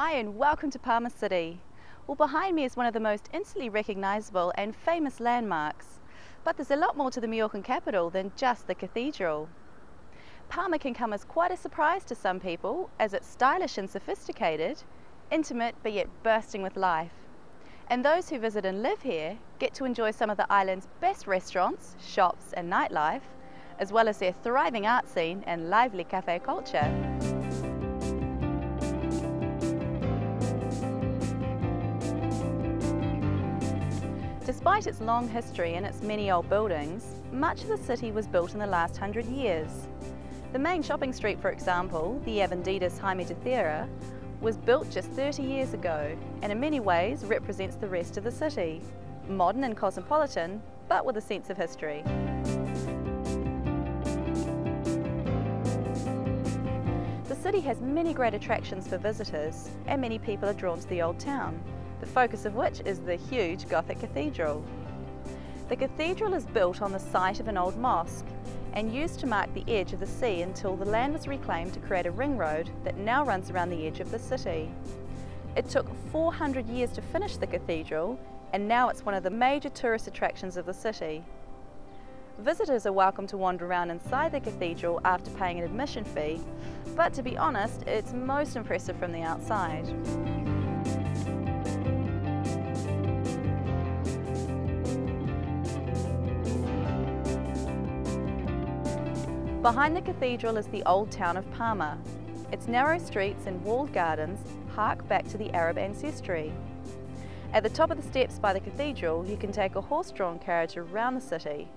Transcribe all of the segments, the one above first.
Hi and welcome to Parma City. Well, behind me is one of the most instantly recognisable and famous landmarks. But there's a lot more to the Mallorcan capital than just the cathedral. Parma can come as quite a surprise to some people, as it's stylish and sophisticated, intimate but yet bursting with life. And those who visit and live here get to enjoy some of the island's best restaurants, shops and nightlife, as well as their thriving art scene and lively cafe culture. Despite its long history and its many old buildings, much of the city was built in the last 100 years. The main shopping street, for example, the Ave Jaume III, was built just 30 years ago and in many ways represents the rest of the city. Modern and cosmopolitan, but with a sense of history. The city has many great attractions for visitors and many people are drawn to the old town, the focus of which is the huge Gothic Cathedral. The cathedral is built on the site of an old mosque and used to mark the edge of the sea until the land was reclaimed to create a ring road that now runs around the edge of the city. It took 400 years to finish the cathedral and now it's one of the major tourist attractions of the city. Visitors are welcome to wander around inside the cathedral after paying an admission fee, but to be honest, it's most impressive from the outside. Behind the cathedral is the old town of Palma. Its narrow streets and walled gardens hark back to the Arab ancestry. At the top of the steps by the cathedral, you can take a horse-drawn carriage around the city,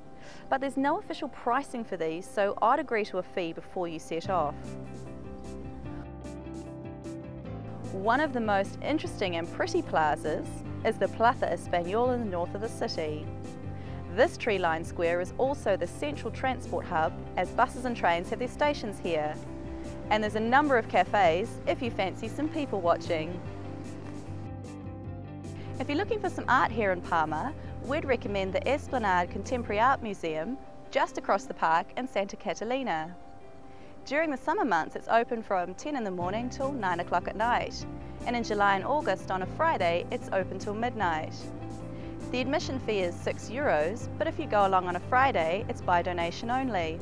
but there's no official pricing for these, so I'd agree to a fee before you set off. One of the most interesting and pretty plazas is the Plaza Espana in the north of the city. This tree-lined square is also the central transport hub, as buses and trains have their stations here. And there's a number of cafes if you fancy some people watching. If you're looking for some art here in Parma, we'd recommend the Esplanade Contemporary Art Museum just across the park in Santa Catalina. During the summer months it's open from 10 in the morning till 9 o'clock at night, and in July and August on a Friday it's open till midnight. The admission fee is €6, but if you go along on a Friday, it's by donation only.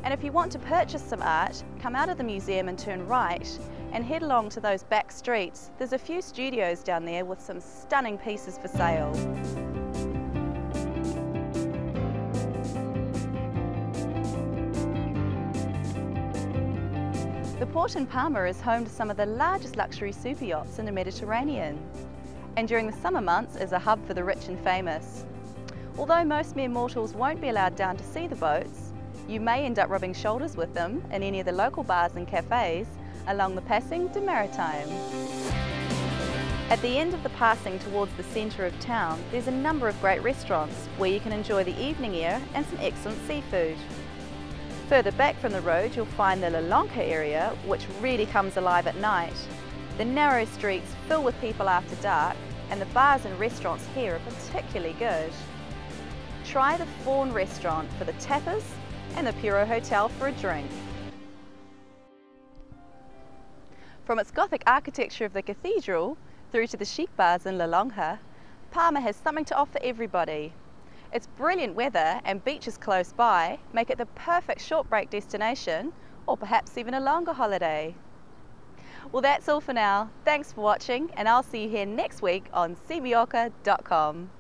And if you want to purchase some art, come out of the museum and turn right and head along to those back streets. There's a few studios down there with some stunning pieces for sale. The port in Palma is home to some of the largest luxury super yachts in the Mediterranean, and during the summer months is a hub for the rich and famous. Although most mere mortals won't be allowed down to see the boats, you may end up rubbing shoulders with them in any of the local bars and cafes along the Passing de Maritime. At the end of the passing towards the centre of town, there's a number of great restaurants where you can enjoy the evening air and some excellent seafood. Further back from the road you'll find the Llonja area, which really comes alive at night. The narrow streets fill with people after dark, and the bars and restaurants here are particularly good. Try the Fawn restaurant for the tapas and the Puro Hotel for a drink. From its Gothic architecture of the cathedral through to the chic bars in Llonja, Parma has something to offer everybody. Its brilliant weather and beaches close by make it the perfect short break destination, or perhaps even a longer holiday. Well, that's all for now. Thanks for watching, and I'll see you here next week on cmallorca.com.